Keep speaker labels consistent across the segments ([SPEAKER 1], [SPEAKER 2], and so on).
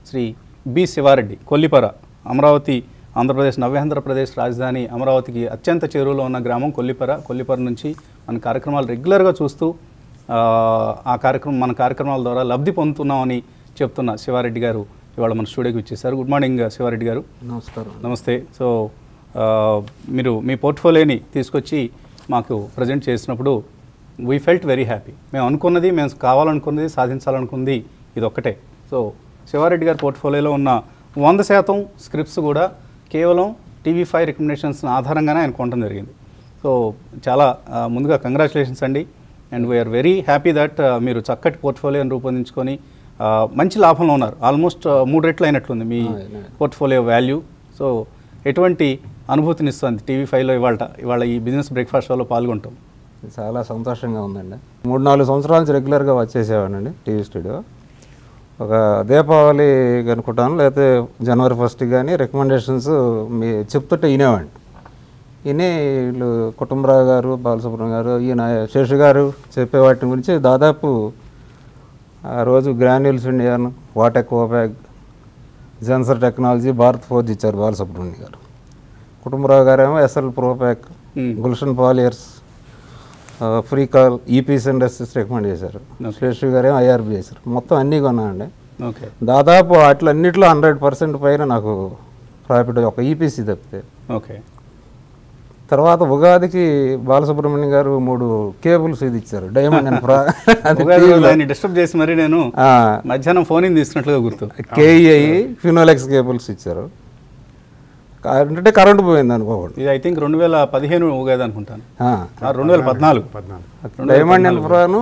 [SPEAKER 1] Shri B Sivareddy, Kollipara, Amaravati, Andhra Pradesh, Navyandhra Pradesh రాజధాని అమరావతికి అత్యంత చేరువలో ఉన్న గ్రామం కొల్లిపర నుంచి మన కార్యక్రమాలు రెగ్యులర్గా చూస్తూ మన కార్యక్రమాల ద్వారా లబ్ధి పొందుతున్నామని చెప్తున్న శివారెడ్డి గారు ఇవాళ మన స్టూడియోకి వచ్చేసారు. గుడ్ మార్నింగ్ శివారెడ్డి గారు.
[SPEAKER 2] నమస్కారం.
[SPEAKER 1] నమస్తే. సో మీరు మీ పోర్ట్ఫోలియోని తీసుకొచ్చి మాకు ప్రజెంట్ చేసినప్పుడు వీ ఫెల్ట్ వెరీ హ్యాపీ. మేము కావాలనుకున్నది, సాధించాలనుకుంది ఇది ఒక్కటే. సో శివారెడ్డి గారి పోర్ట్ఫోలియోలో ఉన్న 100% స్క్రిప్ట్స్ కూడా కేవలం TV5 రికమెండేషన్స్ ఆధారంగానే ఆయన కొనడం జరిగింది. సో చాలా ముందుగా కంగ్రాచులేషన్స్ అండి. And we are very happy that మీరు చక్కటి పోర్ట్ఫోలియోని రూపొందించుకొని మంచి లాభంలో ఉన్నారు. ఆల్మోస్ట్ 3 రెట్లు అయినట్లుంది మీ పోర్ట్ఫోలియో వాల్యూ. సో ఎటువంటి అనుభూతినిస్తుంది TV5లో ఇవాళ ఈ బిజినెస్ బ్రేక్ఫాస్ట్ షోలో పాల్గొంటాం?
[SPEAKER 2] చాలా సంతోషంగా ఉందండి. 3-4 సంవత్సరాల నుంచి రెగ్యులర్గా వచ్చేసేవాడినండి టీవీ స్టూడియో. ఒక దీపావళి అనుకుంటాను, లేకపోతే జనవరి 1 కానీ రికమెండేషన్స్ మీ చెప్తుంటే వినేవాడిని. వీళ్ళు కుటుంబరావు గారు, బాలసుబ్రహ్మణ్యం గారు, ఈయన శేషు గారు చెప్పే వాటి గురించి దాదాపు ఆ రోజు గ్రాన్యూల్స్ ఇండియా, వాటెక్, ఓపాక్, జెన్సర్ టెక్నాలజీ, భారత్ ఫోర్జ్ ఇచ్చారు బాలసుబ్రహ్మణ్యం గారు. కుటుంబరావు గారేమో SL ప్రోపాక్, Gulshan polyols, free call, EPC industries recommend చేశారు. శేషు గారేమో IRB చేశారు. మొత్తం అన్నీ కొన్నానండి.
[SPEAKER 1] ఓకే.
[SPEAKER 2] దాదాపు వాటిలన్నింటిలో 100% పైన నాకు ప్రాఫిట్, ఒక ఈపీసీ తప్పితే.
[SPEAKER 1] ఓకే.
[SPEAKER 2] తర్వాత ఉగాదికి బాలసుబ్రహ్మణ్యం గారు 3 కేబుల్స్ ఇది ఇచ్చారు, డైమండ్ అండ్
[SPEAKER 1] డిస్టర్బ్ చేసి మరి నేను మధ్యాహ్నం ఫోన్ తీసుకున్నట్లుగా గుర్తు.
[SPEAKER 2] KEI ఫినోలెక్స్ కేబుల్స్ ఇచ్చారు. అంటే కరెంటు పోయింది అనుకోకూడదు.
[SPEAKER 1] ఇది ఐ థింక్ 2015 ఉగాది అనుకుంటాను. 2014
[SPEAKER 2] డైమండ్ ఇన్ఫ్రాను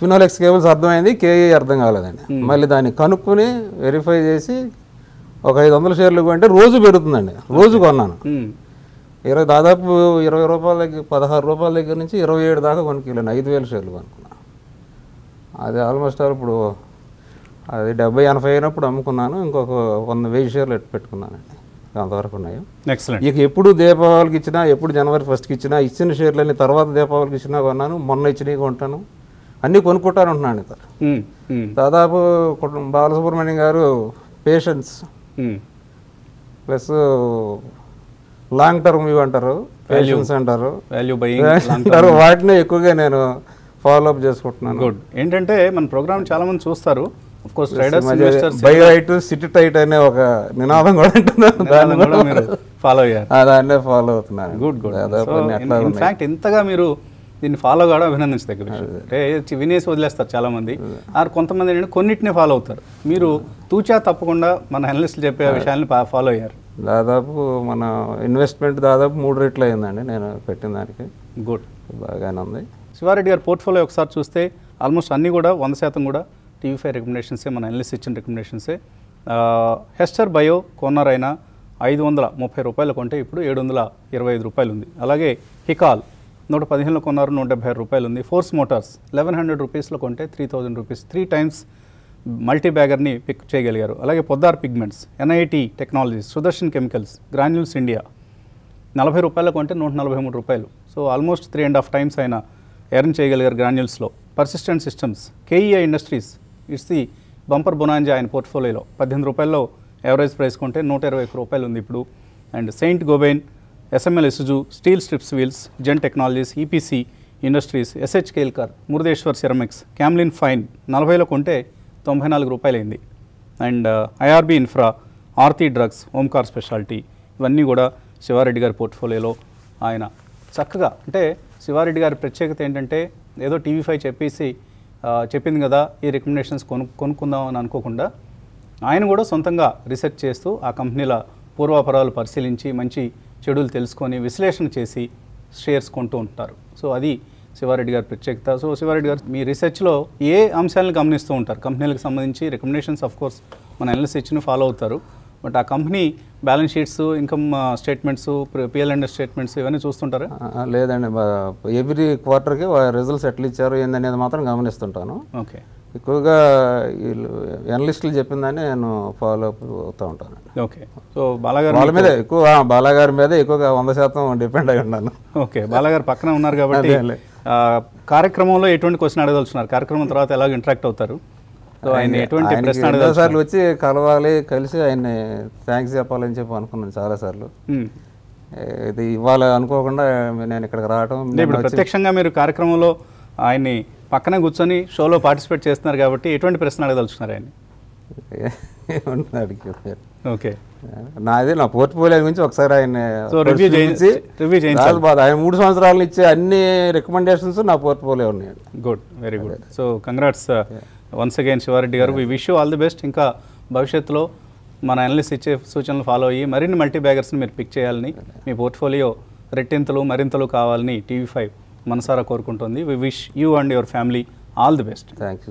[SPEAKER 2] ఫినోలెక్స్ కేబుల్స్ అర్థమైంది, KEI అర్థం కాలేదండి. మళ్ళీ దాన్ని కనుక్కొని వెరిఫై చేసి ఒక 500 షేర్లు కొంటే రోజు పెరుగుతుందండి. రోజు కొన్నాను. దాదాపు 20 రూపాయల దగ్గర, 16 రూపాయల దగ్గర నుంచి 27 దాకా కొనుక్కెళ్ళాను. 5000 షేర్లు కొనుక్కున్నాను. అది ఆల్మోస్ట్ ఇప్పుడు అది 70-80 అయినప్పుడు అమ్ముకున్నాను. ఇంకొక 100,000 షేర్లు పెట్టుకున్నానండి. అంతవరకు ఉన్నాయి. ఇక ఎప్పుడు దీపావళికి ఇచ్చినా, ఎప్పుడు జనవరి 1కి ఇచ్చినా, ఇచ్చిన షేర్లన్నీ తర్వాత దీపావళికి ఇచ్చినా కొన్నాను. మొన్న ఇచ్చినవి కొంటాను, అన్నీ కొనుక్కుంటాను ఉంటున్నాను. ఇతర దాదాపు బాలసుబ్రహ్మణ్యం గారు patience plus long term view అంటారు, పేషెన్స్ అంటారు, వాటిని ఎక్కువగా నేను ఫాలో అప్ చేసుకుంటున్నాను.
[SPEAKER 1] గుడ్. ఏంటంటే మన ప్రోగ్రామ్ చాలా మంది చూస్తారు.
[SPEAKER 2] బై రైట్ సిటీ టైట్ అనే ఒక నినాదం కూడా ఉంటున్నాను, దాన్ని
[SPEAKER 1] ఫాలో అయ్యారు,
[SPEAKER 2] దాన్నే ఫాలో అవుతున్నాను.
[SPEAKER 1] Good good. ఇన్ఫాక్ట్ ఎంతగా మీరు దీన్ని ఫాలో కావడం అభినందించదగ్గ విషయం. అంటే వినేసి వదిలేస్తారు చాలామంది, కొంతమంది ఏంటంటే కొన్నిటినే ఫాలో అవుతారు. మీరు తూచా తప్పకుండా మన అనలిస్టులు చెప్పే విషయాన్ని ఫాలో అయ్యారు.
[SPEAKER 2] దాదాపు మన ఇన్వెస్ట్మెంట్ దాదాపు 3 రెట్లు అయిందండి నేను పెట్టిన దానికి.
[SPEAKER 1] గుడ్,
[SPEAKER 2] బాగానే ఉంది.
[SPEAKER 1] శివారెడ్డి గారి పోర్ట్ఫోలియో ఒకసారి చూస్తే ఆల్మోస్ట్ అన్నీ కూడా 100% కూడా TV5 రికమెండేషన్సే, మన అనలిస్ట్ ఇచ్చిన రికమెండేషన్సే. హెస్టర్ బయో కొన్నర్ అయినా 530 రూపాయలు కొంటే ఇప్పుడు 725 రూపాయలు ఉంది. అలాగే హికాల్ 115లో కొన్నారు, 176 రూపాయలు ఉంది. ఫోర్స్ మోటార్స్ 1100 రూపీస్లో కొంటే 3000 రూపీస్, 3 టైమ్స్ మల్టీ బ్యాగర్ని పిక్ చేయగలిగారు. అలాగే Poddar pigments, NIT technologies, Sudarshan chemicals, granules India 40 రూపాయలు కొంటే 143 రూపాయలు. సో ఆల్మోస్ట్ 3.5 టైమ్స్ అయినా ఎర్న్ చేయగలిగారు గ్రాన్యూల్స్లో. Persistent systems, KEI industries, it's the bumper bonanza ఆయన పోర్ట్ఫోలియోలో. 18 రూపాయల్లో యావరేజ్ ప్రైస్ కొంటే 121 రూపాయలు ఉంది ఇప్పుడు. And Saint Gobain, SML Isuzu, steel strips wheels, Zen technologies, EPC industries, SH Kelkar, Murudeshwar ceramics, Camlin fine 40లో కొంటే 94 రూపాయలైంది. And IRB infra, Aarti drugs, Omkar speciality, ఇవన్నీ కూడా శివారెడ్డి గారి పోర్ట్ఫోలియోలో ఆయన చక్కగా. అంటే శివారెడ్డి గారి ప్రత్యేకత ఏంటంటే ఏదో TV5 చెప్పింది కదా ఈ రికమెండేషన్స్ కొనుక్కుందాం అని అనుకోకుండా ఆయన కూడా సొంతంగా రీసెర్చ్ చేస్తూ ఆ కంపెనీల పూర్వాపరాలు పరిశీలించి మంచి చెడులు తెలుసుకొని విశ్లేషణ చేసి షేర్స్ కొంటూ ఉంటారు. సో అది శివారెడ్డి గారి ప్రత్యేకత. సో శివారెడ్డి గారు మీ రీసెర్చ్లో ఏ అంశాలను గమనిస్తూ ఉంటారు? కంపెనీలకు సంబంధించి రికమెండేషన్స్ ఆఫ్ కోర్స్ మన అనలిస్ట్ ఇచ్చిన ఫాలో అవుతారు, బట్ ఆ company balance sheets, income statements, PL&S statements ఇవన్నీ చూస్తుంటారా?
[SPEAKER 2] లేదండి, ఎవ్రీ క్వార్టర్కి రిజల్ట్స్ ఎట్లా ఇచ్చారు ఏందనేది మాత్రం గమనిస్తుంటాను.
[SPEAKER 1] ఓకే.
[SPEAKER 2] ఎక్కువగా అనలిస్టులు చెప్పిందని నేను ఫాలో అప్ అవుతూ ఉంటాను.
[SPEAKER 1] ఓకే. సో బాలాగారు
[SPEAKER 2] వాళ్ళ మీద ఎక్కువ, బాలాగారి మీద ఎక్కువగా 100% డిపెండ్ అయి ఉన్నాను.
[SPEAKER 1] ఓకే. బాలాగారు పక్కన ఉన్నారు కాబట్టి కార్యక్రమంలో ఎటువంటి క్వశ్చన్ అడగదలుచున్నారు? కార్యక్రమం తర్వాత ఎలాగ ఇంటరాక్ట్ అవుతారు? సో ఆయన ఎటువంటి ప్రశ్న
[SPEAKER 2] ఎన్నోసార్లు వచ్చి కలవాలి, కలిసి ఆయన్ని థ్యాంక్స్ చెప్పాలని చెప్పి అనుకున్నాను చాలాసార్లు. ఇది ఇవాళ అనుకోకుండా నేను ఇక్కడికి రావడం.
[SPEAKER 1] ఇప్పుడు ప్రత్యక్షంగా మీరు కార్యక్రమంలో ఆయన్ని పక్కన కూర్చొని షోలో పార్టిసిపేట్ చేస్తున్నారు కాబట్టి ఎటువంటి ప్రశ్న అడగదలుచున్నారు ఆయన? ఓకే,
[SPEAKER 2] నా పోర్ట్ఫోలియో గురించి ఒకసారి ఆయన
[SPEAKER 1] రివ్యూ
[SPEAKER 2] ఆయన 3 సంవత్సరాలు ఇచ్చే అన్ని రికమెండేషన్స్ నా పోర్ట్ఫోలియో ఉన్నాయండి.
[SPEAKER 1] Good, very good. So congrats once again Siva Reddy గారు. We wish you all the best. ఇంకా భవిష్యత్తులో మన అనలిస్ట్ ఇచ్చే సూచనలు ఫాలో అయ్యి మరిన్ని మల్టీ బ్యాగర్స్ని మీరు పిక్ చేయాలని, మీ పోర్ట్ఫోలియో రెట్టింతలు మరింతలు కావాలని TV5 మనసారా కోరుకుంటుంది. We wish you and your family all the best.
[SPEAKER 2] Thank you.